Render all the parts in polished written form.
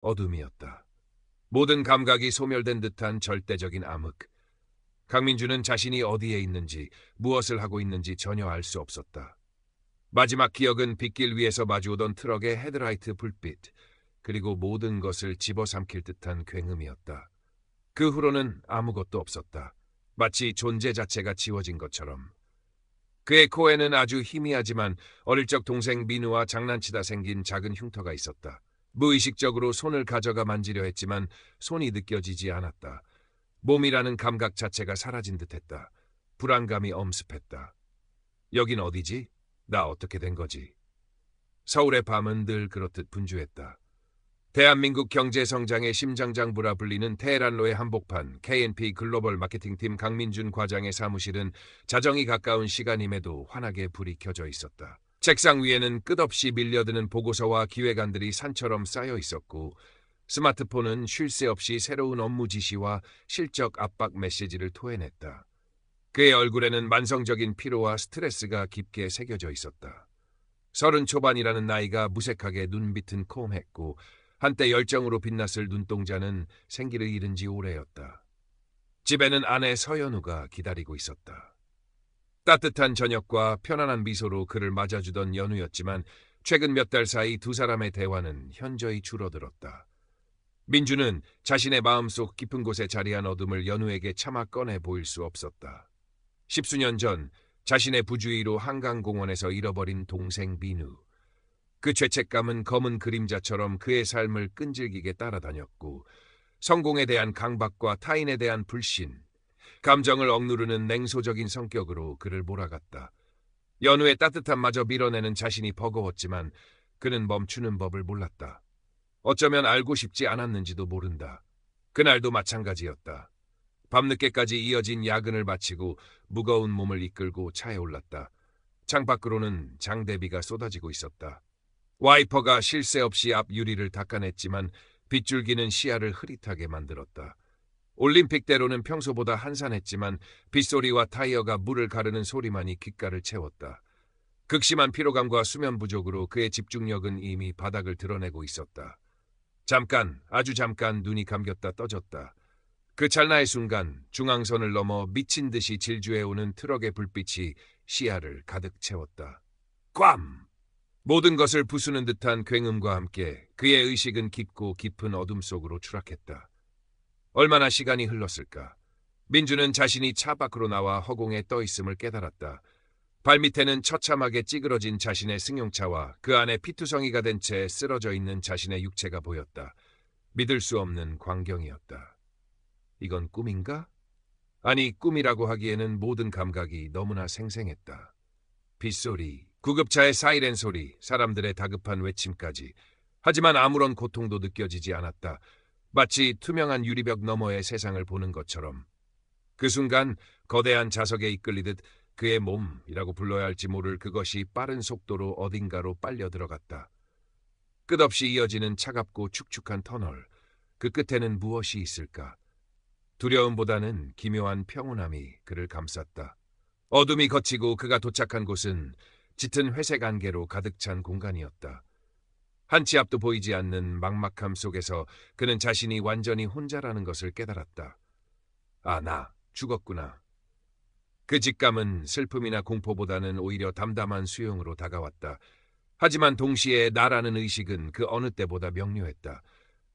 어둠이었다. 모든 감각이 소멸된 듯한 절대적인 암흑. 강민주는 자신이 어디에 있는지, 무엇을 하고 있는지 전혀 알 수 없었다. 마지막 기억은 빗길 위에서 마주오던 트럭의 헤드라이트 불빛, 그리고 모든 것을 집어삼킬 듯한 굉음이었다. 그 후로는 아무것도 없었다. 마치 존재 자체가 지워진 것처럼. 그의 코에는 아주 희미하지만 어릴 적 동생 민우와 장난치다 생긴 작은 흉터가 있었다. 무의식적으로 손을 가져가 만지려 했지만 손이 느껴지지 않았다. 몸이라는 감각 자체가 사라진 듯했다. 불안감이 엄습했다. 여긴 어디지? 나 어떻게 된 거지? 서울의 밤은 늘 그렇듯 분주했다. 대한민국 경제 성장의 심장장부라 불리는 테헤란로의 한복판 KNP 글로벌 마케팅팀 강민준 과장의 사무실은 자정이 가까운 시간임에도 환하게 불이 켜져 있었다. 책상 위에는 끝없이 밀려드는 보고서와 기획안들이 산처럼 쌓여 있었고 스마트폰은 쉴 새 없이 새로운 업무 지시와 실적 압박 메시지를 토해냈다. 그의 얼굴에는 만성적인 피로와 스트레스가 깊게 새겨져 있었다. 30 초반이라는 나이가 무색하게 눈빛은 콤했고 한때 열정으로 빛났을 눈동자는 생기를 잃은 지 오래였다. 집에는 아내 서연우가 기다리고 있었다. 따뜻한 저녁과 편안한 미소로 그를 맞아주던 연우였지만 최근 몇 달 사이 두 사람의 대화는 현저히 줄어들었다. 민주는 자신의 마음속 깊은 곳에 자리한 어둠을 연우에게 차마 꺼내 보일 수 없었다. 10수년 전 자신의 부주의로 한강공원에서 잃어버린 동생 민우. 그 죄책감은 검은 그림자처럼 그의 삶을 끈질기게 따라다녔고 성공에 대한 강박과 타인에 대한 불신, 감정을 억누르는 냉소적인 성격으로 그를 몰아갔다. 연우의 따뜻함마저 밀어내는 자신이 버거웠지만 그는 멈추는 법을 몰랐다. 어쩌면 알고 싶지 않았는지도 모른다. 그날도 마찬가지였다. 밤늦게까지 이어진 야근을 마치고 무거운 몸을 이끌고 차에 올랐다. 창밖으로는 장대비가 쏟아지고 있었다. 와이퍼가 쉴 새 없이 앞 유리를 닦아냈지만 빗줄기는 시야를 흐릿하게 만들었다. 올림픽대로는 평소보다 한산했지만 빗소리와 타이어가 물을 가르는 소리만이 귓가를 채웠다. 극심한 피로감과 수면 부족으로 그의 집중력은 이미 바닥을 드러내고 있었다. 잠깐, 아주 잠깐 눈이 감겼다 떠졌다. 그 찰나의 순간 중앙선을 넘어 미친 듯이 질주해오는 트럭의 불빛이 시야를 가득 채웠다. 꽝! 모든 것을 부수는 듯한 굉음과 함께 그의 의식은 깊고 깊은 어둠 속으로 추락했다. 얼마나 시간이 흘렀을까? 민주는 자신이 차 밖으로 나와 허공에 떠 있음을 깨달았다. 발밑에는 처참하게 찌그러진 자신의 승용차와 그 안에 피투성이가 된 채 쓰러져 있는 자신의 육체가 보였다. 믿을 수 없는 광경이었다. 이건 꿈인가? 아니, 꿈이라고 하기에는 모든 감각이 너무나 생생했다. 빗소리, 구급차의 사이렌 소리, 사람들의 다급한 외침까지. 하지만 아무런 고통도 느껴지지 않았다. 마치 투명한 유리벽 너머의 세상을 보는 것처럼. 그 순간 거대한 자석에 이끌리듯 그의 몸이라고 불러야 할지 모를 그것이 빠른 속도로 어딘가로 빨려 들어갔다. 끝없이 이어지는 차갑고 축축한 터널. 그 끝에는 무엇이 있을까? 두려움보다는 기묘한 평온함이 그를 감쌌다. 어둠이 걷히고 그가 도착한 곳은 짙은 회색 안개로 가득 찬 공간이었다. 한 치 앞도 보이지 않는 막막함 속에서 그는 자신이 완전히 혼자라는 것을 깨달았다. 아, 나 죽었구나. 그 직감은 슬픔이나 공포보다는 오히려 담담한 수용으로 다가왔다. 하지만 동시에 나라는 의식은 그 어느 때보다 명료했다.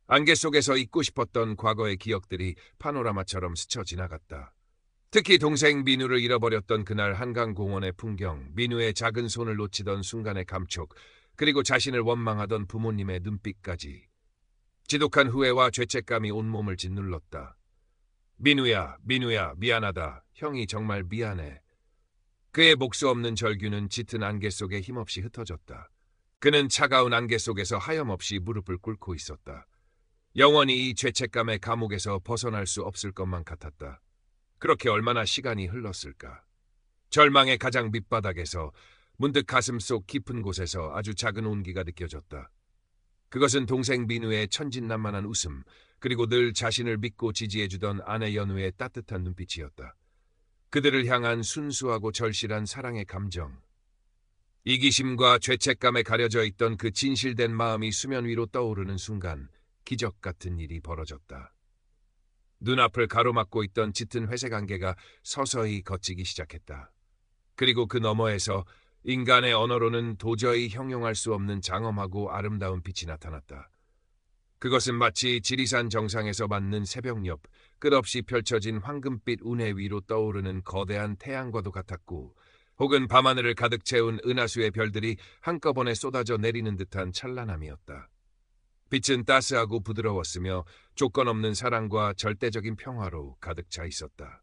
안개 속에서 잊고 싶었던 과거의 기억들이 파노라마처럼 스쳐 지나갔다. 특히 동생 민우를 잃어버렸던 그날 한강공원의 풍경, 민우의 작은 손을 놓치던 순간의 감촉, 그리고 자신을 원망하던 부모님의 눈빛까지. 지독한 후회와 죄책감이 온몸을 짓눌렀다. 민우야, 민우야, 미안하다. 형이 정말 미안해. 그의 목수 없는 절규는 짙은 안개 속에 힘없이 흩어졌다. 그는 차가운 안개 속에서 하염없이 무릎을 꿇고 있었다. 영원히 이 죄책감의 감옥에서 벗어날 수 없을 것만 같았다. 그렇게 얼마나 시간이 흘렀을까? 절망의 가장 밑바닥에서 문득 가슴속 깊은 곳에서 아주 작은 온기가 느껴졌다. 그것은 동생 민우의 천진난만한 웃음, 그리고 늘 자신을 믿고 지지해주던 아내 연우의 따뜻한 눈빛이었다. 그들을 향한 순수하고 절실한 사랑의 감정. 이기심과 죄책감에 가려져 있던 그 진실된 마음이 수면 위로 떠오르는 순간 기적 같은 일이 벌어졌다. 눈앞을 가로막고 있던 짙은 회색 안개가 서서히 걷히기 시작했다. 그리고 그 너머에서 인간의 언어로는 도저히 형용할 수 없는 장엄하고 아름다운 빛이 나타났다. 그것은 마치 지리산 정상에서 맞는 새벽녘 끝없이 펼쳐진 황금빛 운해 위로 떠오르는 거대한 태양과도 같았고, 혹은 밤하늘을 가득 채운 은하수의 별들이 한꺼번에 쏟아져 내리는 듯한 찬란함이었다. 빛은 따스하고 부드러웠으며 조건 없는 사랑과 절대적인 평화로 가득 차 있었다.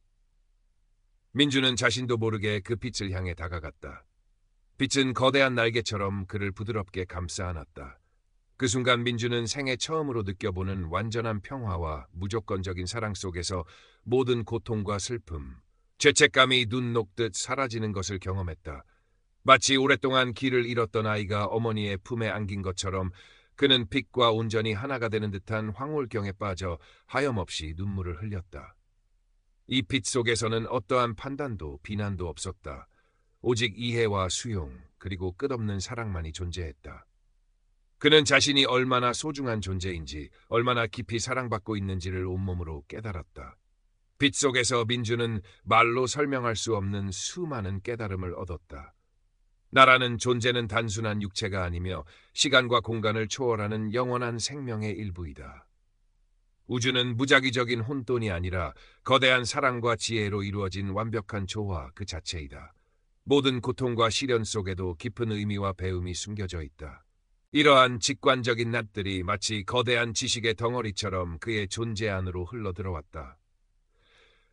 민주는 자신도 모르게 그 빛을 향해 다가갔다. 빛은 거대한 날개처럼 그를 부드럽게 감싸 안았다. 그 순간 민주는 생애 처음으로 느껴보는 완전한 평화와 무조건적인 사랑 속에서 모든 고통과 슬픔, 죄책감이 눈 녹듯 사라지는 것을 경험했다. 마치 오랫동안 길을 잃었던 아이가 어머니의 품에 안긴 것처럼 그는 빛과 온전히 하나가 되는 듯한 황홀경에 빠져 하염없이 눈물을 흘렸다. 이 빛 속에서는 어떠한 판단도 비난도 없었다. 오직 이해와 수용, 그리고 끝없는 사랑만이 존재했다. 그는 자신이 얼마나 소중한 존재인지, 얼마나 깊이 사랑받고 있는지를 온몸으로 깨달았다. 빛 속에서 민주는 말로 설명할 수 없는 수많은 깨달음을 얻었다. 나라는 존재는 단순한 육체가 아니며 시간과 공간을 초월하는 영원한 생명의 일부이다. 우주는 무작위적인 혼돈이 아니라 거대한 사랑과 지혜로 이루어진 완벽한 조화 그 자체이다. 모든 고통과 시련 속에도 깊은 의미와 배움이 숨겨져 있다. 이러한 직관적인 낫들이 마치 거대한 지식의 덩어리처럼 그의 존재 안으로 흘러들어왔다.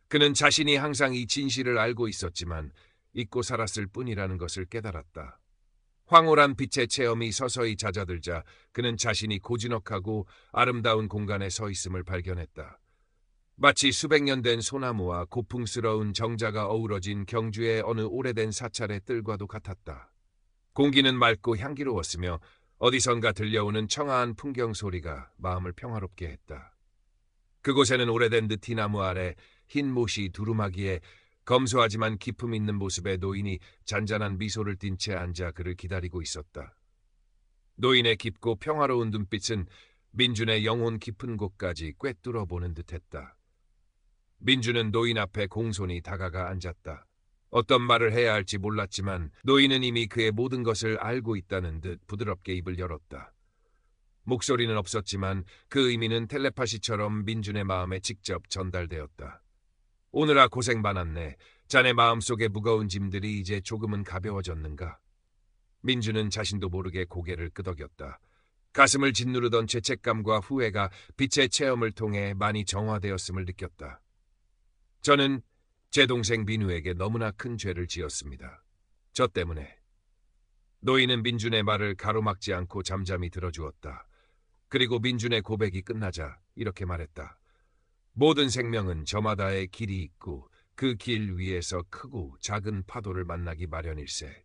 그는 자신이 항상 이 진실을 알고 있었지만 잊고 살았을 뿐이라는 것을 깨달았다. 황홀한 빛의 체험이 서서히 잦아들자 그는 자신이 고즈넉하고 아름다운 공간에 서 있음을 발견했다. 마치 수백 년 된 소나무와 고풍스러운 정자가 어우러진 경주의 어느 오래된 사찰의 뜰과도 같았다. 공기는 맑고 향기로웠으며 어디선가 들려오는 청아한 풍경 소리가 마음을 평화롭게 했다. 그곳에는 오래된 느티나무 아래 흰 못이 두루마기에 검소하지만 기품 있는 모습의 노인이 잔잔한 미소를 띤 채 앉아 그를 기다리고 있었다. 노인의 깊고 평화로운 눈빛은 민준의 영혼 깊은 곳까지 꿰뚫어 보는 듯했다. 민준은 노인 앞에 공손히 다가가 앉았다. 어떤 말을 해야 할지 몰랐지만 노인은 이미 그의 모든 것을 알고 있다는 듯 부드럽게 입을 열었다. 목소리는 없었지만 그 의미는 텔레파시처럼 민준의 마음에 직접 전달되었다. 오늘아 고생 많았네. 자네 마음속의 무거운 짐들이 이제 조금은 가벼워졌는가? 민준은 자신도 모르게 고개를 끄덕였다. 가슴을 짓누르던 죄책감과 후회가 빛의 체험을 통해 많이 정화되었음을 느꼈다. 저는 제 동생 민우에게 너무나 큰 죄를 지었습니다. 저 때문에. 노인은 민준의 말을 가로막지 않고 잠잠히 들어주었다. 그리고 민준의 고백이 끝나자 이렇게 말했다. 모든 생명은 저마다의 길이 있고 그 길 위에서 크고 작은 파도를 만나기 마련일세.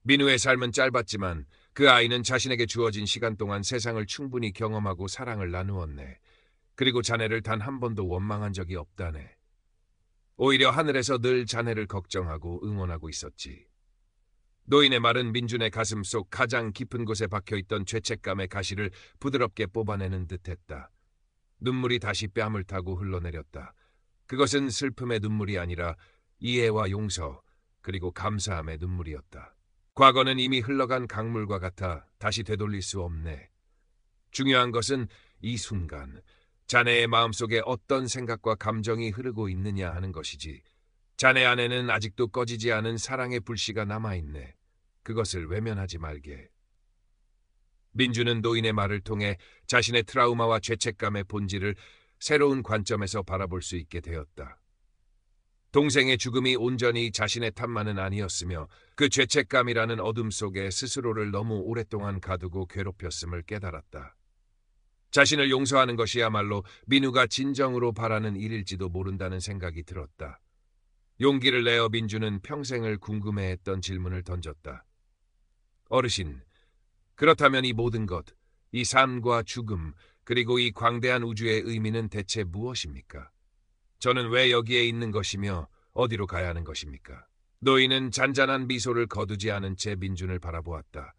민우의 삶은 짧았지만 그 아이는 자신에게 주어진 시간 동안 세상을 충분히 경험하고 사랑을 나누었네. 그리고 자네를 단 한 번도 원망한 적이 없다네. 오히려 하늘에서 늘 자네를 걱정하고 응원하고 있었지. 노인의 말은 민준의 가슴 속 가장 깊은 곳에 박혀있던 죄책감의 가시를 부드럽게 뽑아내는 듯했다. 눈물이 다시 뺨을 타고 흘러내렸다. 그것은 슬픔의 눈물이 아니라 이해와 용서 그리고 감사함의 눈물이었다. 과거는 이미 흘러간 강물과 같아 다시 되돌릴 수 없네. 중요한 것은 이 순간 자네의 마음속에 어떤 생각과 감정이 흐르고 있느냐 하는 것이지. 자네 안에는 아직도 꺼지지 않은 사랑의 불씨가 남아있네. 그것을 외면하지 말게. 민주는 노인의 말을 통해 자신의 트라우마와 죄책감의 본질을 새로운 관점에서 바라볼 수 있게 되었다. 동생의 죽음이 온전히 자신의 탓만은 아니었으며 그 죄책감이라는 어둠 속에 스스로를 너무 오랫동안 가두고 괴롭혔음을 깨달았다. 자신을 용서하는 것이야말로 민우가 진정으로 바라는 일일지도 모른다는 생각이 들었다. 용기를 내어 민주는 평생을 궁금해했던 질문을 던졌다. 어르신, 그렇다면 이 모든 것, 이 삶과 죽음, 그리고 이 광대한 우주의 의미는 대체 무엇입니까? 저는 왜 여기에 있는 것이며 어디로 가야 하는 것입니까? 노인은 잔잔한 미소를 거두지 않은 채 민준을 바라보았다.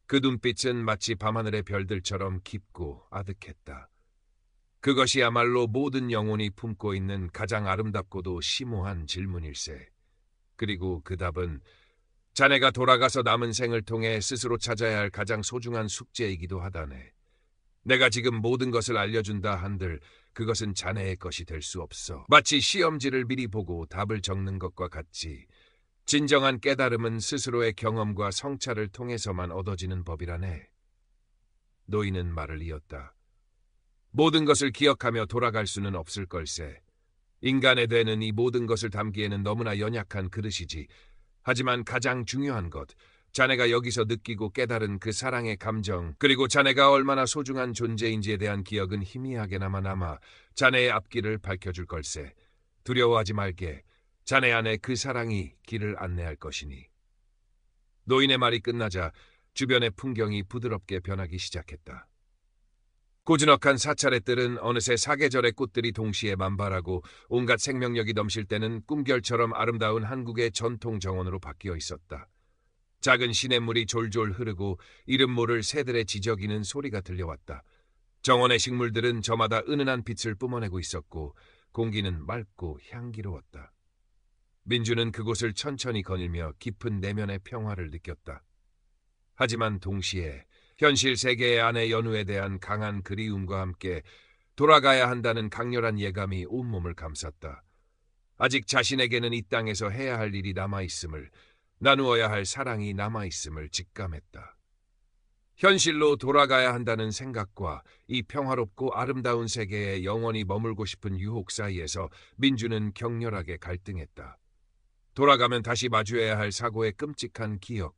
그 눈빛은 마치 밤하늘의 별들처럼 깊고 아득했다. 그것이야말로 모든 영혼이 품고 있는 가장 아름답고도 심오한 질문일세. 그리고 그 답은 자네가 돌아가서 남은 생을 통해 스스로 찾아야 할 가장 소중한 숙제이기도 하다네. 내가 지금 모든 것을 알려준다 한들 그것은 자네의 것이 될 수 없어. 마치 시험지를 미리 보고 답을 적는 것과 같이 진정한 깨달음은 스스로의 경험과 성찰을 통해서만 얻어지는 법이라네. 노인은 말을 이었다. 모든 것을 기억하며 돌아갈 수는 없을 걸세. 인간의 뇌는 이 모든 것을 담기에는 너무나 연약한 그릇이지. 하지만 가장 중요한 것, 자네가 여기서 느끼고 깨달은 그 사랑의 감정, 그리고 자네가 얼마나 소중한 존재인지에 대한 기억은 희미하게나마 남아 자네의 앞길을 밝혀줄 걸세. 두려워하지 말게. 자네 안에 그 사랑이 길을 안내할 것이니. 노인의 말이 끝나자 주변의 풍경이 부드럽게 변하기 시작했다. 고즈넉한 사찰의 뜰은 어느새 사계절의 꽃들이 동시에 만발하고 온갖 생명력이 넘칠 때는 꿈결처럼 아름다운 한국의 전통 정원으로 바뀌어 있었다. 작은 시냇물이 졸졸 흐르고 이름 모를 새들의 지저귀는 소리가 들려왔다. 정원의 식물들은 저마다 은은한 빛을 뿜어내고 있었고 공기는 맑고 향기로웠다. 민주는 그곳을 천천히 거닐며 깊은 내면의 평화를 느꼈다. 하지만 동시에 현실 세계의 안의 연우에 대한 강한 그리움과 함께 돌아가야 한다는 강렬한 예감이 온몸을 감쌌다. 아직 자신에게는 이 땅에서 해야 할 일이 남아있음을, 나누어야 할 사랑이 남아있음을 직감했다. 현실로 돌아가야 한다는 생각과 이 평화롭고 아름다운 세계에 영원히 머물고 싶은 유혹 사이에서 민주는 격렬하게 갈등했다. 돌아가면 다시 마주해야 할 사고의 끔찍한 기억,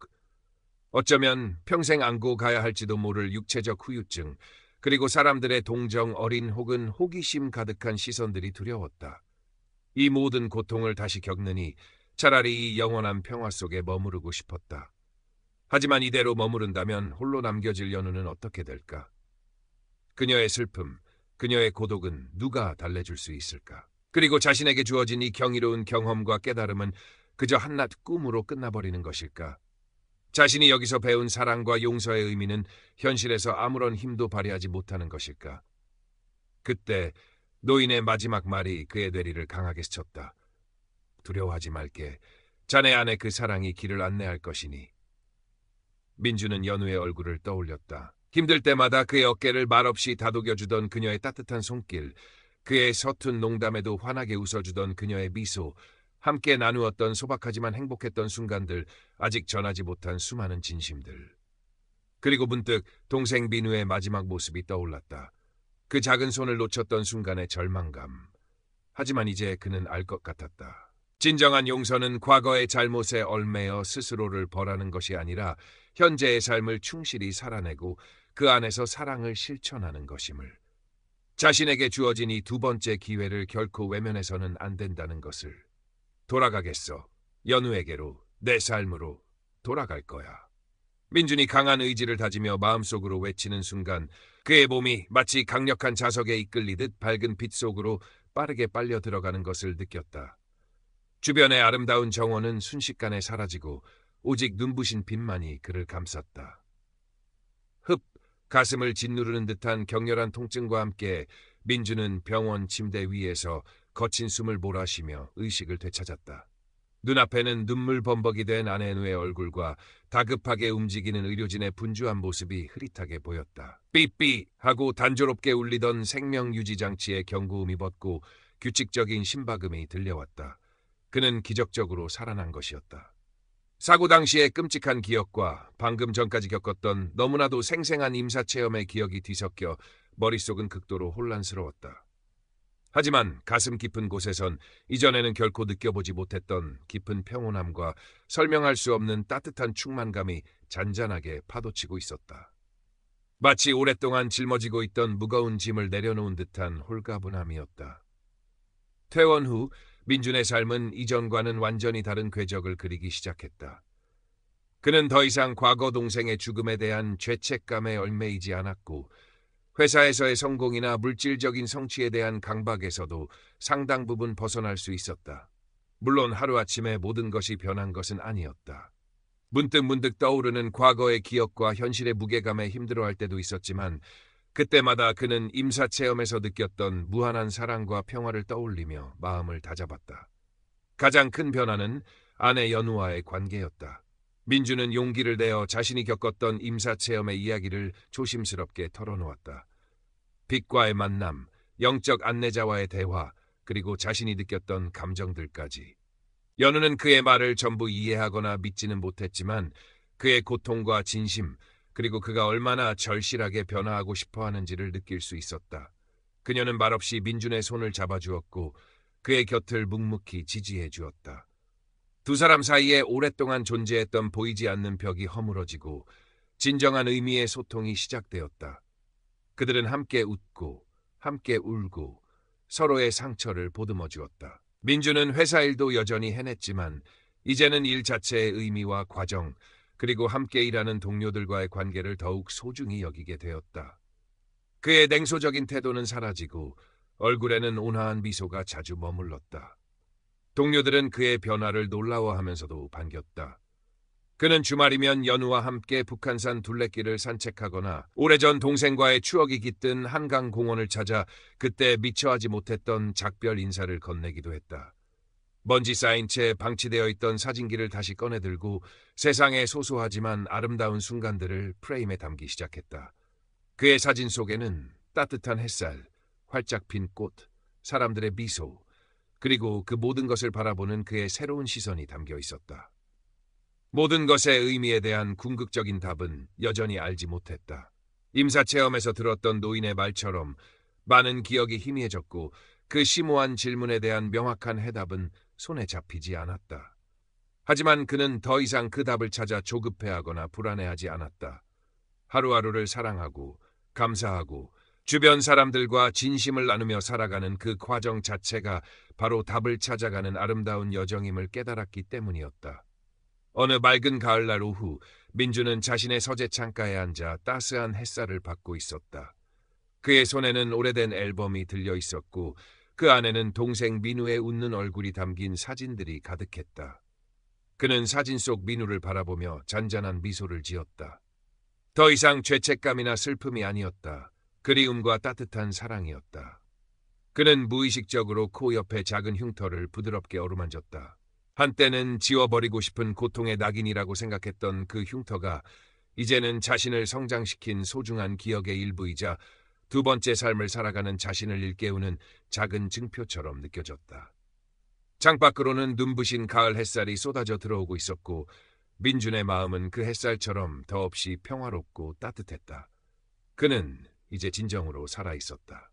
어쩌면 평생 안고 가야 할지도 모를 육체적 후유증, 그리고 사람들의 동정 어린 혹은 호기심 가득한 시선들이 두려웠다. 이 모든 고통을 다시 겪느니 차라리 이 영원한 평화 속에 머무르고 싶었다. 하지만 이대로 머무른다면 홀로 남겨질 연우는 어떻게 될까? 그녀의 슬픔, 그녀의 고독은 누가 달래줄 수 있을까? 그리고 자신에게 주어진 이 경이로운 경험과 깨달음은 그저 한낱 꿈으로 끝나버리는 것일까? 자신이 여기서 배운 사랑과 용서의 의미는 현실에서 아무런 힘도 발휘하지 못하는 것일까? 그때 노인의 마지막 말이 그의 뇌리를 강하게 스쳤다. 두려워하지 말게. 자네 안에 그 사랑이 길을 안내할 것이니. 민주는 연우의 얼굴을 떠올렸다. 힘들 때마다 그의 어깨를 말없이 다독여주던 그녀의 따뜻한 손길, 그의 서툰 농담에도 환하게 웃어주던 그녀의 미소, 함께 나누었던 소박하지만 행복했던 순간들, 아직 전하지 못한 수많은 진심들. 그리고 문득 동생 민우의 마지막 모습이 떠올랐다. 그 작은 손을 놓쳤던 순간의 절망감. 하지만 이제 그는 알 것 같았다. 진정한 용서는 과거의 잘못에 얽매여 스스로를 벌하는 것이 아니라 현재의 삶을 충실히 살아내고 그 안에서 사랑을 실천하는 것임을. 자신에게 주어진 이 두 번째 기회를 결코 외면해서는 안 된다는 것을. 돌아가겠어. 연우에게로, 내 삶으로 돌아갈 거야. 민준이 강한 의지를 다지며 마음속으로 외치는 순간 그의 몸이 마치 강력한 자석에 이끌리듯 밝은 빛 속으로 빠르게 빨려 들어가는 것을 느꼈다. 주변의 아름다운 정원은 순식간에 사라지고 오직 눈부신 빛만이 그를 감쌌다. 흡, 가슴을 짓누르는 듯한 격렬한 통증과 함께 민주는 병원 침대 위에서 거친 숨을 몰아쉬며 의식을 되찾았다. 눈앞에는 눈물 범벅이 된 아내누의 얼굴과 다급하게 움직이는 의료진의 분주한 모습이 흐릿하게 보였다. 삐삐 하고 단조롭게 울리던 생명유지장치의 경고음이 멎고 규칙적인 심박음이 들려왔다. 그는 기적적으로 살아난 것이었다. 사고 당시의 끔찍한 기억과 방금 전까지 겪었던 너무나도 생생한 임사체험의 기억이 뒤섞여 머릿속은 극도로 혼란스러웠다. 하지만 가슴 깊은 곳에선 이전에는 결코 느껴보지 못했던 깊은 평온함과 설명할 수 없는 따뜻한 충만감이 잔잔하게 파도치고 있었다. 마치 오랫동안 짊어지고 있던 무거운 짐을 내려놓은 듯한 홀가분함이었다. 퇴원 후 민준의 삶은 이전과는 완전히 다른 궤적을 그리기 시작했다. 그는 더 이상 과거 동생의 죽음에 대한 죄책감에 얽매이지 않았고 회사에서의 성공이나 물질적인 성취에 대한 강박에서도 상당 부분 벗어날 수 있었다. 물론 하루아침에 모든 것이 변한 것은 아니었다. 문득문득 떠오르는 과거의 기억과 현실의 무게감에 힘들어할 때도 있었지만 그때마다 그는 임사체험에서 느꼈던 무한한 사랑과 평화를 떠올리며 마음을 다잡았다. 가장 큰 변화는 아내 연우와의 관계였다. 민주는 용기를 내어 자신이 겪었던 임사체험의 이야기를 조심스럽게 털어놓았다. 빛과의 만남, 영적 안내자와의 대화, 그리고 자신이 느꼈던 감정들까지. 연우는 그의 말을 전부 이해하거나 믿지는 못했지만 그의 고통과 진심, 그리고 그가 얼마나 절실하게 변화하고 싶어 하는지를 느낄 수 있었다. 그녀는 말없이 민준의 손을 잡아주었고 그의 곁을 묵묵히 지지해 주었다. 두 사람 사이에 오랫동안 존재했던 보이지 않는 벽이 허물어지고 진정한 의미의 소통이 시작되었다. 그들은 함께 웃고 함께 울고 서로의 상처를 보듬어 주었다. 민주는 회사 일도 여전히 해냈지만 이제는 일 자체의 의미와 과정, 그리고 함께 일하는 동료들과의 관계를 더욱 소중히 여기게 되었다. 그의 냉소적인 태도는 사라지고 얼굴에는 온화한 미소가 자주 머물렀다. 동료들은 그의 변화를 놀라워하면서도 반겼다. 그는 주말이면 연우와 함께 북한산 둘레길을 산책하거나 오래전 동생과의 추억이 깃든 한강공원을 찾아 그때 미처 하지 못했던 작별 인사를 건네기도 했다. 먼지 쌓인 채 방치되어 있던 사진기를 다시 꺼내들고 세상의 소소하지만 아름다운 순간들을 프레임에 담기 시작했다. 그의 사진 속에는 따뜻한 햇살, 활짝 핀 꽃, 사람들의 미소, 그리고 그 모든 것을 바라보는 그의 새로운 시선이 담겨 있었다. 모든 것의 의미에 대한 궁극적인 답은 여전히 알지 못했다. 임사체험에서 들었던 노인의 말처럼 많은 기억이 희미해졌고 그 심오한 질문에 대한 명확한 해답은 손에 잡히지 않았다. 하지만 그는 더 이상 그 답을 찾아 조급해하거나 불안해하지 않았다. 하루하루를 사랑하고 감사하고 주변 사람들과 진심을 나누며 살아가는 그 과정 자체가 바로 답을 찾아가는 아름다운 여정임을 깨달았기 때문이었다. 어느 맑은 가을날 오후, 민주는 자신의 서재 창가에 앉아 따스한 햇살을 받고 있었다. 그의 손에는 오래된 앨범이 들려 있었고 그 안에는 동생 민우의 웃는 얼굴이 담긴 사진들이 가득했다. 그는 사진 속 민우를 바라보며 잔잔한 미소를 지었다. 더 이상 죄책감이나 슬픔이 아니었다. 그리움과 따뜻한 사랑이었다. 그는 무의식적으로 코 옆에 작은 흉터를 부드럽게 어루만졌다. 한때는 지워버리고 싶은 고통의 낙인이라고 생각했던 그 흉터가 이제는 자신을 성장시킨 소중한 기억의 일부이자 두 번째 삶을 살아가는 자신을 일깨우는 작은 증표처럼 느껴졌다. 창밖으로는 눈부신 가을 햇살이 쏟아져 들어오고 있었고 민준의 마음은 그 햇살처럼 더없이 평화롭고 따뜻했다. 그는 이제 진정으로 살아있었다.